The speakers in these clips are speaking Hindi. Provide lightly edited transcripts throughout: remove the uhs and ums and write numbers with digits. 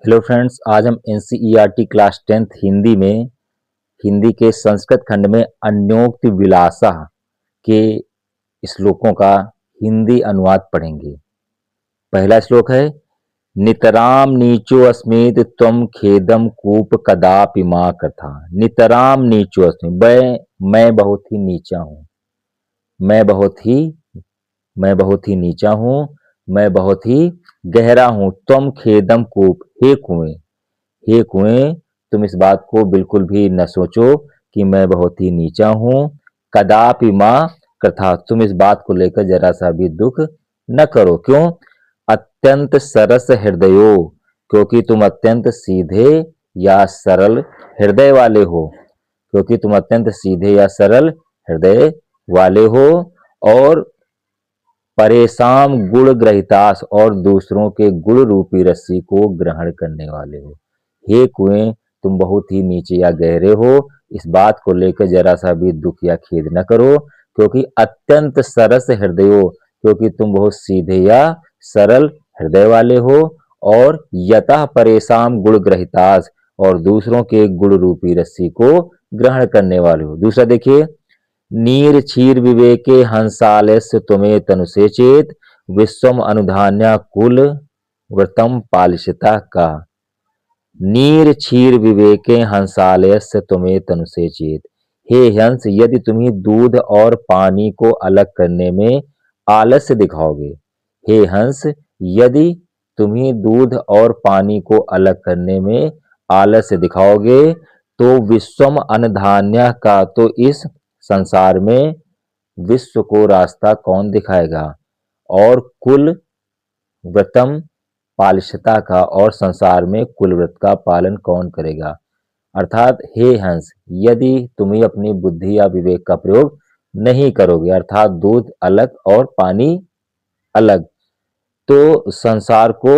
हेलो फ्रेंड्स, आज हम एनसीईआरटी क्लास 10th हिंदी में हिंदी के संस्कृत खंड में अन्योक्ति विलासा के श्लोकों का हिंदी अनुवाद पढ़ेंगे। पहला श्लोक है, नितराम नीचो अस्मित त्वम खेदम कूप कदापि मां कथा। नितराम नीचो अस्मि, मैं बहुत ही नीचा हूँ। मैं बहुत ही मैं बहुत ही नीचा हूँ। मैं बहुत ही गहरा हूँ। त्वम खेदम कूप, हे कुएं, तुम इस बात को बिल्कुल भी न सोचो कि मैं बहुत ही नीचा हूँ। कदापि माँ कृथा, तुम इस बात को लेकर जरा सा भी दुख न करो। क्यों? अत्यंत सरस हृदयो, क्योंकि तुम अत्यंत सीधे या सरल हृदय वाले हो। क्योंकि तुम अत्यंत सीधे या सरल हृदय वाले हो। और परेशान गुण ग्रहितास, और दूसरों के गुण रूपी रस्सी को ग्रहण करने वाले हो। हे कुएं, तुम बहुत ही नीचे या गहरे हो। इस बात को लेकर जरा सा भी दुख या खेद न करो। क्योंकि अत्यंत सरस हृदयो, क्योंकि तुम बहुत सीधे या सरल हृदय वाले हो। और यतः परेशान गुण ग्रहितास, और दूसरों के गुण रूपी रस्सी को ग्रहण करने वाले हो। दूसरा देखिए, नीर क्षीर विवेके हंसालस्य तुम्हें तनुषे चेत, विश्वम अनुधान्या कुल व्रतम पालिशिता का। नीर क्षीर विवेके हंसालयस्य तुम्हें तनुषे चेत। हे हंस, यदि तुम्हें दूध और पानी को अलग करने में आलस्य दिखाओगे। हे हंस, यदि तुम्हें दूध और पानी को अलग करने में आलस्य दिखाओगे, तो विश्वम अनधान्य का, तो इस संसार में विश्व को रास्ता कौन दिखाएगा। और कुल व्रतम पालिशता का, और संसार में कुल व्रत का पालन कौन करेगा। अर्थात हे हंस, यदि तुम्हें अपनी बुद्धि या विवेक का प्रयोग नहीं करोगे, अर्थात दूध अलग और पानी अलग, तो संसार को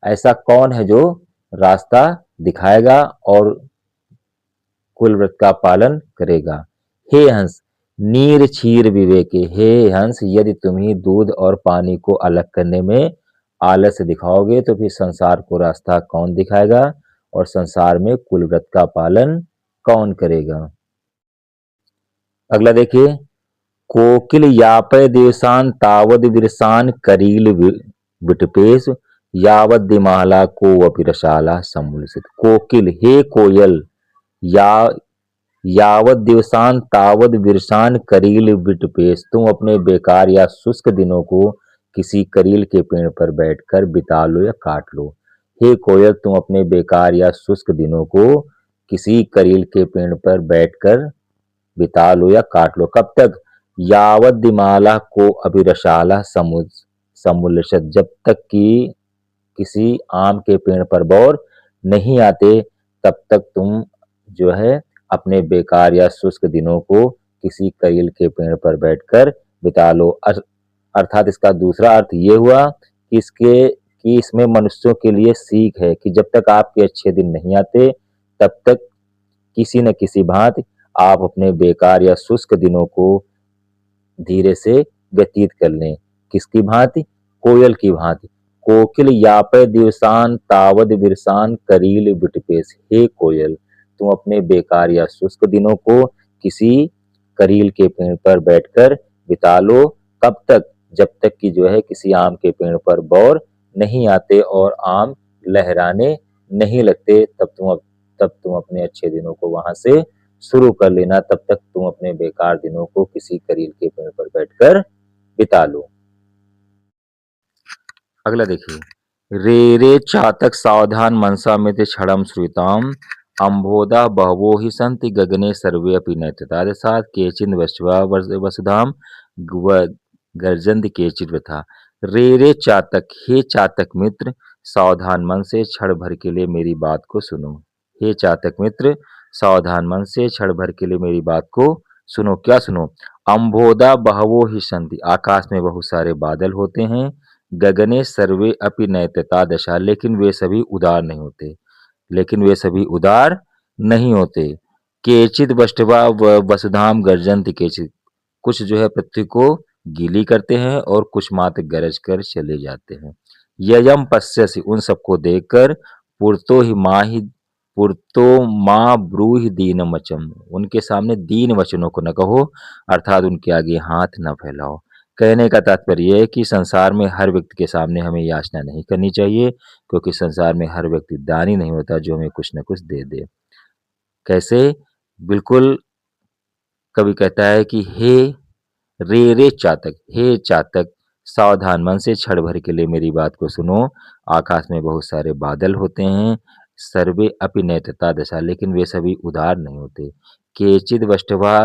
ऐसा कौन है जो रास्ता दिखाएगा और कुल व्रत का पालन करेगा। हे हंस, नीर क्षीर विवेके, हे हंस, यदि तुम्ही दूध और पानी को अलग करने में आलस्य दिखाओगे, तो फिर संसार को रास्ता कौन दिखाएगा और संसार में कुल व्रत का पालन कौन करेगा। अगला देखिए, कोकिल यापय देवसान तावद विरसान करील विटपेश, यावत दिमाला को वपिरशाला सम्मुलसित। कोकिल, हे कोयल, या यावत दिवसान तावद विरसान करील विटपेश, तुम अपने बेकार या शुष्क दिनों को किसी करील के पेड़ पर बैठकर बिता लो या काट लो। हे कोयल, तुम अपने बेकार या शुष्क दिनों को किसी करील के पेड़ पर बैठकर बिता लो या काट लो। कब तक? यावत दिमाला को अभिरसाला समुल्लषत, जब तक कि किसी आम के पेड़ पर बौर नहीं आते, तब तक तुम जो है अपने बेकार या शुष्क दिनों को किसी करील के पेड़ पर बैठकर बिता लो। अर्थात इसका दूसरा अर्थ ये हुआ कि इसमें मनुष्यों के लिए सीख है कि जब तक आपके अच्छे दिन नहीं आते, तब तक किसी न किसी भांति आप अपने बेकार या शुष्क दिनों को धीरे से व्यतीत कर लें। किसकी भांति? कोयल की भांति। कोकिल यापय दिवसान तावद विरसान करील विटपेश, हे कोयल, तुम अपने बेकार या शुष्क दिनों को किसी करील के पेड़ पर बैठकर बिता लो। कब तक? जब तक कि जो है किसी आम के पेड़ पर बौर नहीं आते और आम लहराने नहीं लगते, तब तुम अपने अच्छे दिनों को वहां से शुरू कर लेना। तब तक तुम अपने बेकार दिनों को किसी करील के पेड़ पर बैठकर बिता लो। अगला देखिए, रे रे चातक सावधान मनसा में क्षणम श्रुताम, अम्भोदा बहवो ही संति गगने सर्वे अपि नैततादसात्, केचिन वश्वा वसुधाम गर्जन्त केचित वृथा। रे रे चातक, हे चातक मित्र, सावधान मन से क्षण भर के लिए मेरी बात को सुनो। हे चातक मित्र, सावधान मन से क्षण भर के लिए मेरी बात को सुनो। क्या सुनो? अम्भोदा बहवो ही संति, आकाश में बहुत सारे बादल होते हैं। गगने सर्वे अपि नैतता दशा, लेकिन वे सभी उदार नहीं होते। केचित वष्टवा वसुधाम गर्जन्ति केचित, कुछ जो है पृथ्वी को गीली करते हैं और कुछ मात्र गरज कर चले जाते हैं। ययम पश्यसि, उन सबको देखकर पुरतो ही माहि पुरतो माँ ब्रूहि दीनवचन, उनके सामने दीन वचनों को न कहो, अर्थात उनके आगे हाथ न फैलाओ। कहने का तात्पर्य ये है कि संसार में हर व्यक्ति के सामने हमें याचना नहीं करनी चाहिए, क्योंकि संसार में हर व्यक्ति दानी नहीं होता जो हमें कुछ न कुछ दे दे। कैसे? बिल्कुल, कवि कहता है कि हे रे रे चातक, हे चातक, सावधान मन से क्षण भर के लिए मेरी बात को सुनो। आकाश में बहुत सारे बादल होते हैं, सर्वे अपि नैतता दशा, लेकिन वे सभी उदार नहीं होते। केचिद वष्टवा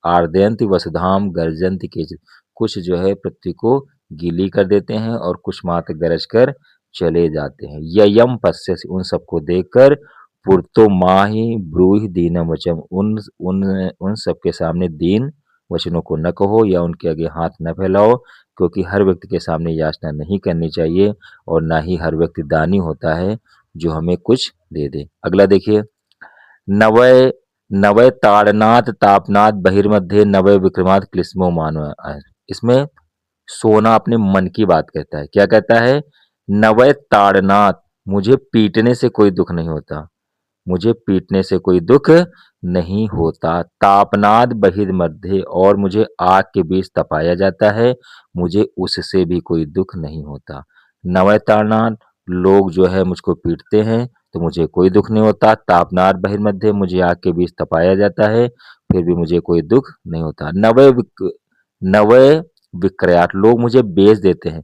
आर्दयन्ति वसुधाम गर्जन्ति केचिद, कुछ जो है पृथ्वी को गीली कर देते हैं और कुछ मात्र गरज कर चले जाते हैं। ययम पश्यसि, उन सबको देखकर, पुरतो माहि ब्रूहि दीनम वचम, उन उन सबके सामने दीन वचनों को न कहो या उनके आगे हाथ न फैलाओ, क्योंकि हर व्यक्ति के सामने याचना नहीं करनी चाहिए और ना ही हर व्यक्ति दानी होता है जो हमें कुछ दे दे। अगला देखिए, नवय नवय ताड़नाथ तापनाथ बहिर्मध्य नवय विक्रमात् क्लिस्मो मानो। इसमें सोना अपने मन की बात कहता है। क्या कहता है? नवय ताड़नाथ, मुझे पीटने से कोई दुख नहीं होता, मुझे पीटने से कोई दुख नहीं होता। तापनाद बहिर्मध्य, और मुझे आग के बीच तपाया जाता है, मुझे उससे भी कोई दुख नहीं होता। नवतारनाद, लोग जो है मुझको पीटते हैं तो मुझे कोई दुख नहीं होता। तापनाद बहिर्मध्य, मुझे आग के बीच तपाया जाता है, फिर भी मुझे कोई दुख नहीं होता। नवय विक्रयात, लोग मुझे बेच देते हैं।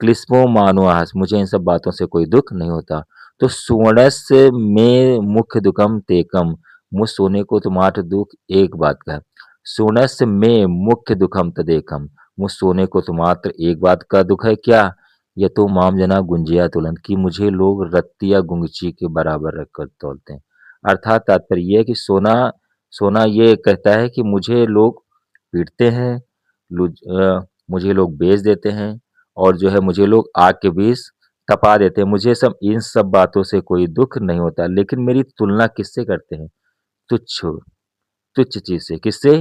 क्लिस्मो मानुआस, मुझे इन सब बातों से कोई दुख नहीं होता। तो सुवर्णस्य में मुख्य दुखम तेकम, मुझ सोने को तो मात्र दुख एक बात का है। सुवर्णस्य में मुख्य दुखम तदेकम, मुझ सोने को तो मात्र एक बात का दुख है। क्या? ये तो माम जना गुंजिया तुलन, कि मुझे लोग रत्ती या गुंगची के बराबर रखकर तौलते हैं। अर्थात तात्पर्य ये है कि सोना सोना ये कहता है कि मुझे लोग पीटते हैं, मुझे लोग बेच देते हैं और जो है मुझे लोग आग के बीच तपा देते हैं। मुझे सब इन सब बातों से कोई दुख नहीं होता, लेकिन मेरी तुलना किससे करते हैं? तुच्छ तुच्छ चीज़ से। किससे?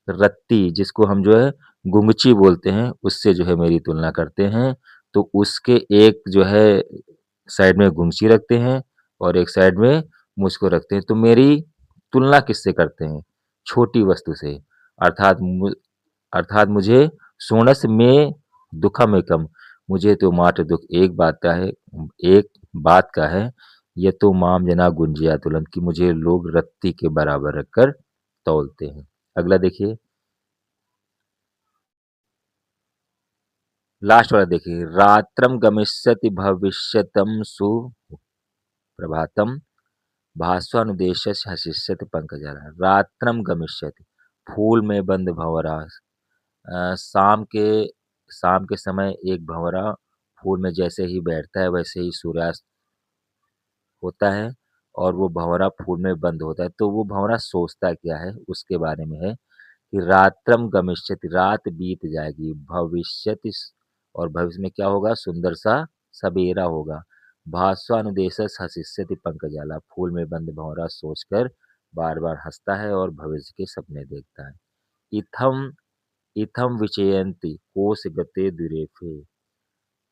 रत्ती, जिसको हम जो है गुंगची बोलते हैं, उससे जो है मेरी तुलना करते हैं। तो उसके एक जो है साइड में गुंगची रखते हैं और एक साइड में मुझको रखते हैं। तो मेरी तुलना किससे करते हैं? छोटी वस्तु से। अर्थात मु अर्थात मुझे सोनस में दुःखम एकम, मुझे तो मात्र दुःख एक बात का है, ये तो माम जना गुंजिया तुलन, कि मुझे लोग रत्ती के बराबर रखकर तौलते हैं। अगला देखिए, लास्ट वाला देखिए, रात्रम गमिष्यति भविष्यतम सुप्रभातम भास्वानुदेशस्य हसिष्यति पंकजः। रात्रम गमिष्यति, फूल में बंद भंवरा, शाम के समय एक भंवरा फूल में जैसे ही बैठता है वैसे ही सूर्यास्त होता है और वो भंवरा फूल में बंद होता है। तो वो भंवरा सोचता क्या है उसके बारे में है कि रात्रम गमिष्यति, रात बीत जाएगी, भविष्यति, और भविष्य में क्या होगा? सुंदर सा सवेरा होगा। भास्वानुदेशस हसिष्यति पंकजाला, फूल में बंद भंवरा सोचकर बार बार हंसता है और भविष्य के सपने देखता है। इत्थम इत्थम विचयन्ति कोश गते दुरेफे,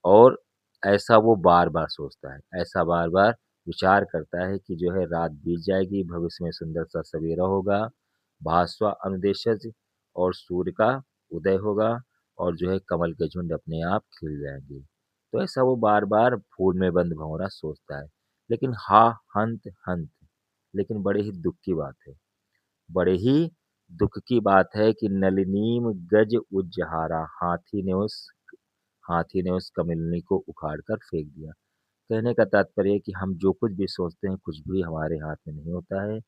और ऐसा वो बार-बार सोचता है, ऐसा बार-बार विचार करता है कि जो है रात बीत जाएगी, भविष्य में सुंदर सा सवेरा होगा, भास्वा अनुदेशज, और सूर्य का उदय होगा और जो है कमल के झुंड अपने आप खिल जाएँगे। तो ऐसा वो बार-बार फूल में बंद भंवरा सोचता है। लेकिन हंत हंत, लेकिन बड़े ही दुःख की बात है, बड़े ही दुःख की बात है कि नलिनीम गज उज्जहारा, हाथी ने उस कमलिनी को उखाड़ कर फेंक दिया। कहने का तात्पर्य है कि हम जो कुछ भी सोचते हैं, कुछ भी हमारे हाथ में नहीं होता है,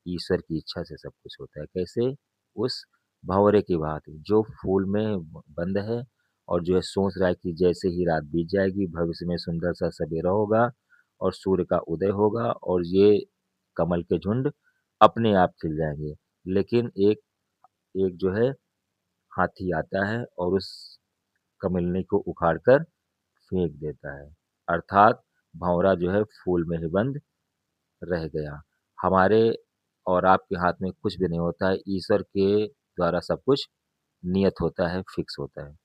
ईश्वर की इच्छा से सब कुछ होता है। कैसे? उस भंवरे की भांति जो फूल में बंद है और जो है सोच रहा है कि जैसे ही रात बीत जाएगी, भविष्य में सुंदर सा सवेरा होगा और सूर्य का उदय होगा और ये कमल के झुंड अपने आप खिल जाएँगे। लेकिन एक एक जो है हाथी आता है और उस कमलनी को उखाड़ कर फेंक देता है। अर्थात भँवरा जो है फूल में ही बंद रह गया। हमारे और आपके हाथ में कुछ भी नहीं होता है, ईश्वर के द्वारा सब कुछ नियत होता है, फिक्स होता है।